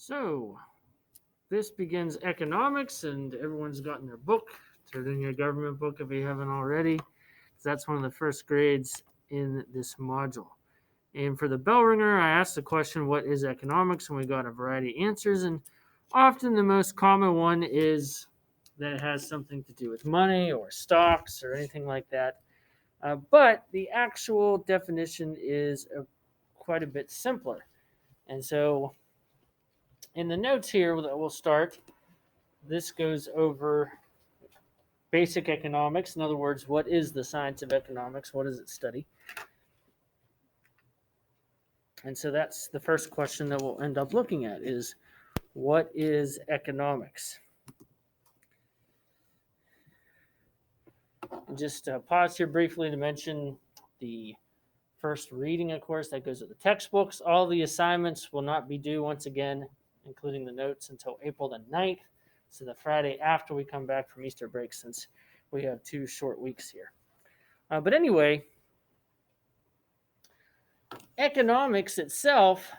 So, this begins economics, and everyone's gotten their book. Turn in your government book if you haven't already, 'cause that's one of the first grades in this module. And for the bell ringer, I asked the question, what is economics? And we got a variety of answers. And often the most common one is that it has something to do with money or stocks or anything like that. But the actual definition is quite a bit simpler. And so in the notes here that we'll start, this goes over basic economics. In other words, what is the science of economics? What does it study? And so that's the first question that we'll end up looking at is, what is economics? And just pause here briefly to mention the first reading, of course, that goes with the textbooks. All the assignments will not be due once again, including the notes, until April the 9th. So the Friday after we come back from Easter break, since we have 2 short weeks here. But anyway, economics itself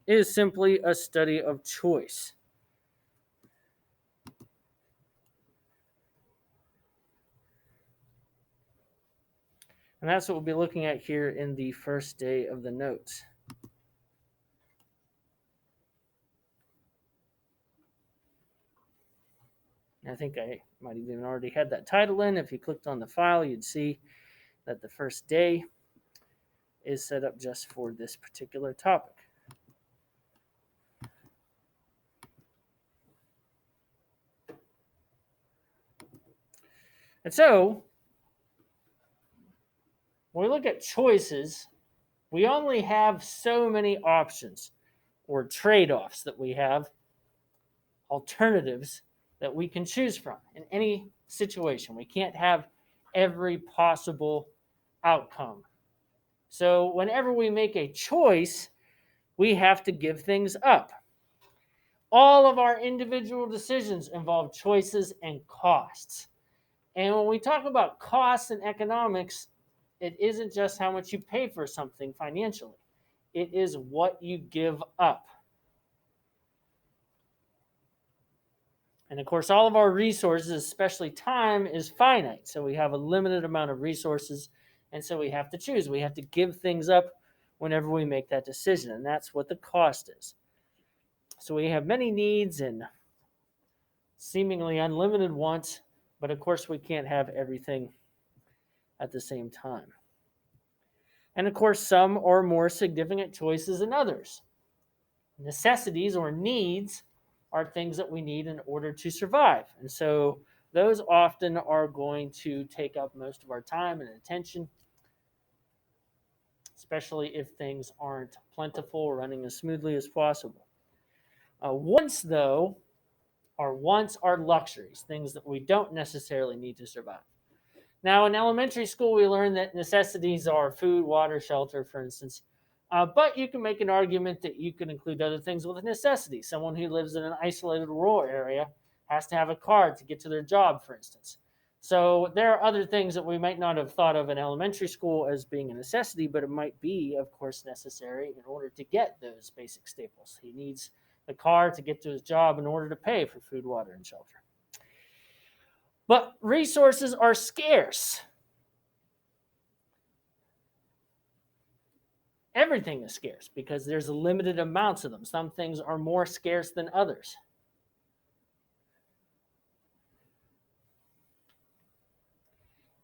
is simply a study of choice. And that's what we'll be looking at here in the first day of the notes. I think I might even already had that title in. If you clicked on the file, you'd see that the first day is set up just for this particular topic. And so, when we look at choices, we only have so many options or trade-offs that we have, alternatives that we can choose from in any situation. We can't have every possible outcome. So whenever we make a choice, we have to give things up. All of our individual decisions involve choices and costs. And when we talk about costs in economics, it isn't just how much you pay for something financially. It is what you give up. And of course, all of our resources, especially time, is finite. So we have a limited amount of resources. And so we have to choose. We have to give things up whenever we make that decision. And that's what the cost is. So we have many needs and seemingly unlimited wants. But of course, we can't have everything at the same time. And of course, some are more significant choices than others. Necessities or needs are things that we need in order to survive. And so those often are going to take up most of our time and attention, especially if things aren't plentiful or running as smoothly as possible. Wants, though, are luxuries, things that we don't necessarily need to survive. Now, in elementary school, we learned that necessities are food, water, shelter, for instance. But you can make an argument that you can include other things with necessities. Someone who lives in an isolated rural area has to have a car to get to their job, for instance. So there are other things that we might not have thought of in elementary school as being a necessity, but it might be, of course, necessary in order to get those basic staples. He needs the car to get to his job in order to pay for food, water, and shelter. But resources are scarce. Everything is scarce because there's a limited amounts of them. Some things are more scarce than others.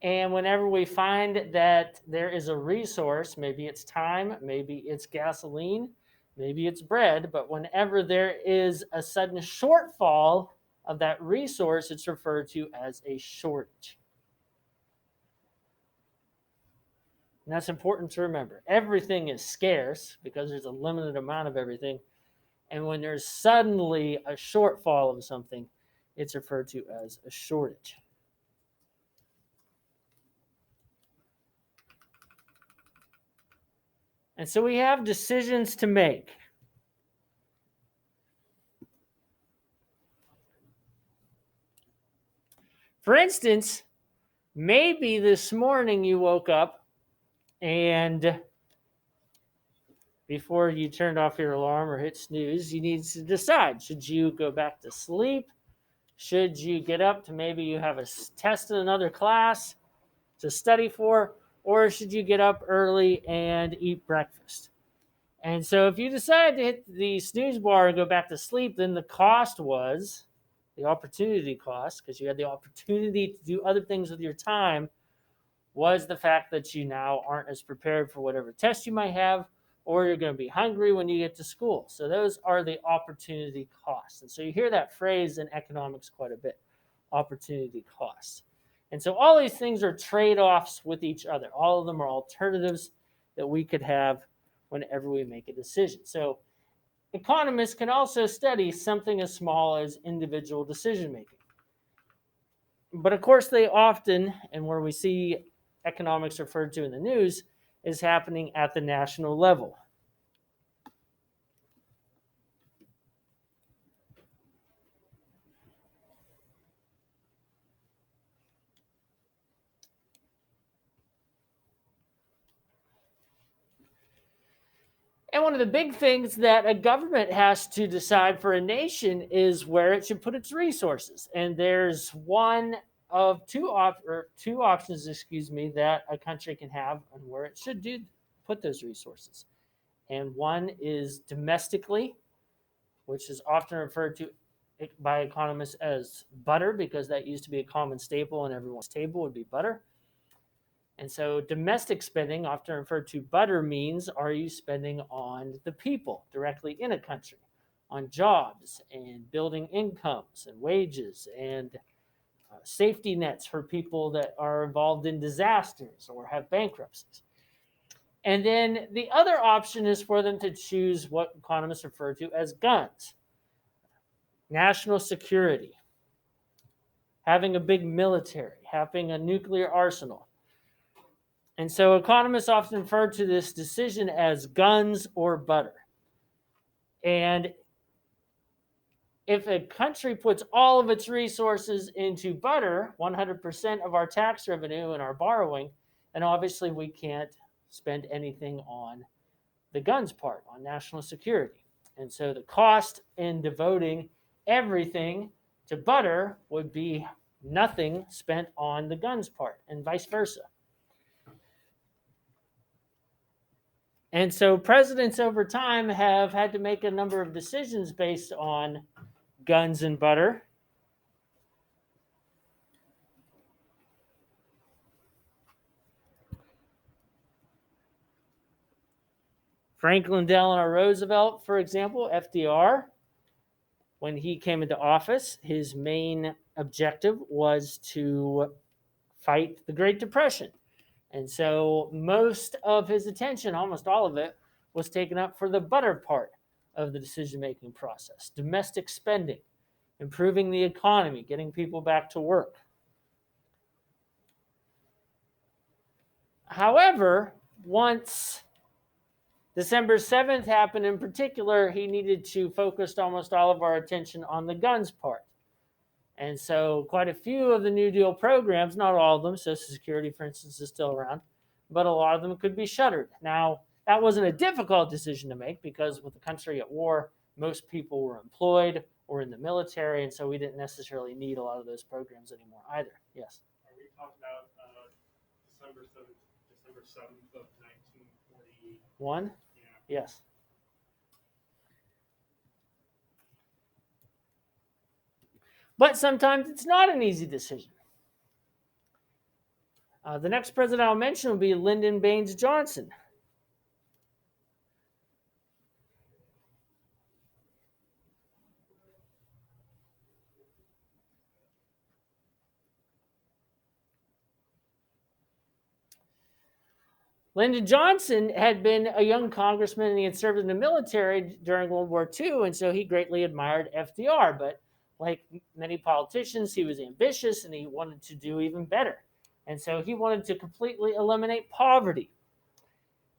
And whenever we find that there is a resource, maybe it's time, maybe it's gasoline, maybe it's bread, but whenever there is a sudden shortfall of that resource, it's referred to as a shortage. And that's important to remember. Everything is scarce because there's a limited amount of everything. And when there's suddenly a shortfall of something, it's referred to as a shortage. And so we have decisions to make. For instance, maybe this morning you woke up and before you turned off your alarm or hit snooze, you need to decide, should you go back to sleep? Should you get up to maybe you have a test in another class to study for? Or should you get up early and eat breakfast? And so if you decide to hit the snooze bar and go back to sleep, then the cost was the opportunity cost, because you had the opportunity to do other things with your time, was the fact that you now aren't as prepared for whatever test you might have, or you're going to be hungry when you get to school. So those are the opportunity costs. And so you hear that phrase in economics quite a bit, opportunity costs. And so all these things are trade-offs with each other. All of them are alternatives that we could have whenever we make a decision. So economists can also study something as small as individual decision making. But of course, they often, and where we see economics referred to in the news, is happening at the national level. And one of the big things that a government has to decide for a nation is where it should put its resources. And there's one of two options, that a country can have on where it should put those resources. And one is domestically, which is often referred to by economists as butter, because that used to be a common staple and everyone's table would be butter. And so domestic spending, often referred to butter, means are you spending on the people directly in a country, on jobs and building incomes and wages and safety nets for people that are involved in disasters or have bankruptcies. And then the other option is for them to choose what economists refer to as guns, national security, having a big military, having a nuclear arsenal. And so economists often refer to this decision as guns or butter. And if a country puts all of its resources into butter, 100% of our tax revenue and our borrowing, then obviously we can't spend anything on the guns part, on national security. And so the cost in devoting everything to butter would be nothing spent on the guns part, and vice versa. And so presidents over time have had to make a number of decisions based on guns and butter. Franklin Delano Roosevelt, for example, FDR, when he came into office, his main objective was to fight the Great Depression. And so most of his attention, almost all of it, was taken up for the butter part of the decision-making process. Domestic spending, improving the economy, getting people back to work. However, once December 7th happened in particular, he needed to focus almost all of our attention on the guns part. And so quite a few of the New Deal programs, not all of them, Social Security, for instance, is still around, but a lot of them could be shuttered. Now, that wasn't a difficult decision to make because with the country at war, most people were employed or in the military, and so we didn't necessarily need a lot of those programs anymore either. Yes? Are we talking about December 7th of 1941? Yeah. Yes. But sometimes it's not an easy decision. The next president I'll mention will be Lyndon Baines Johnson. Lyndon Johnson had been a young congressman and he had served in the military during World War II, and so he greatly admired FDR. But like many politicians, he was ambitious and he wanted to do even better. And so he wanted to completely eliminate poverty.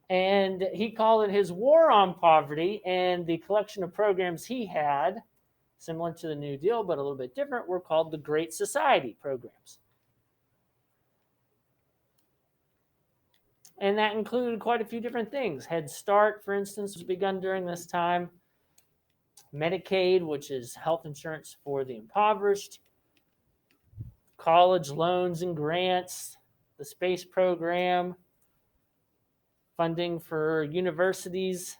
And he called it his war on poverty, and the collection of programs he had, similar to the New Deal but a little bit different, were called the Great Society programs. And that included quite a few different things. Head Start, for instance, was begun during this time. Medicaid, which is health insurance for the impoverished. College loans and grants. The space program. Funding for universities.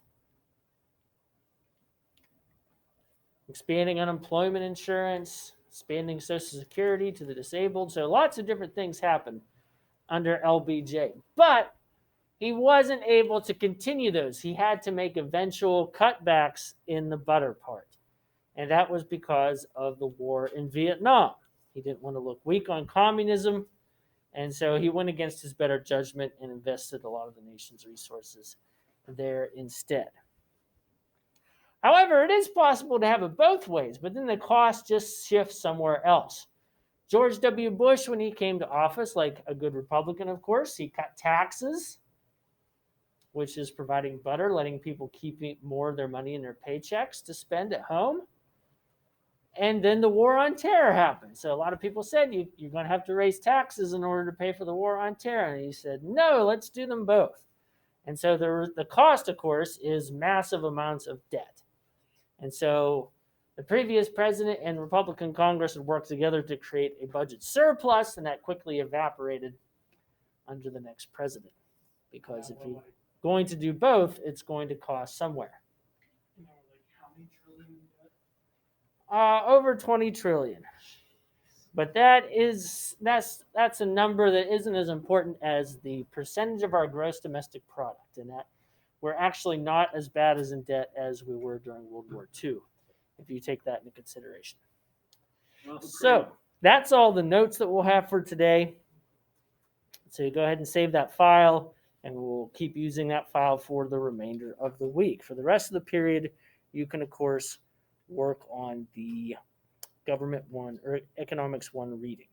Expanding unemployment insurance. Expanding Social Security to the disabled. So lots of different things happened under LBJ. But he wasn't able to continue those. He had to make eventual cutbacks in the butter part. And that was because of the war in Vietnam. He didn't want to look weak on communism, and so he went against his better judgment and invested a lot of the nation's resources there instead. However, it is possible to have it both ways, but then the cost just shifts somewhere else. George W. Bush, when he came to office, like a good Republican, of course, he cut taxes, which is providing butter, letting people keep more of their money in their paychecks to spend at home. And then the war on terror happened. So a lot of people said you're going to have to raise taxes in order to pay for the war on terror. And he said, no, let's do them both. And so the cost, of course, is massive amounts of debt. And so the previous president and Republican Congress had worked together to create a budget surplus, and that quickly evaporated under the next president. Because if you're going to do both, it's going to cost somewhere. How many trillion debt? Over 20 trillion. But that's a number that isn't as important as the percentage of our gross domestic product, and that we're actually not as bad as in debt as we were during World War II, if you take that into consideration. Well, so that's all the notes that we'll have for today. So you go ahead and save that file, and we'll keep using that file for the remainder of the week. For the rest of the period, you can, of course, work on the Government 1 or Economics 1 reading.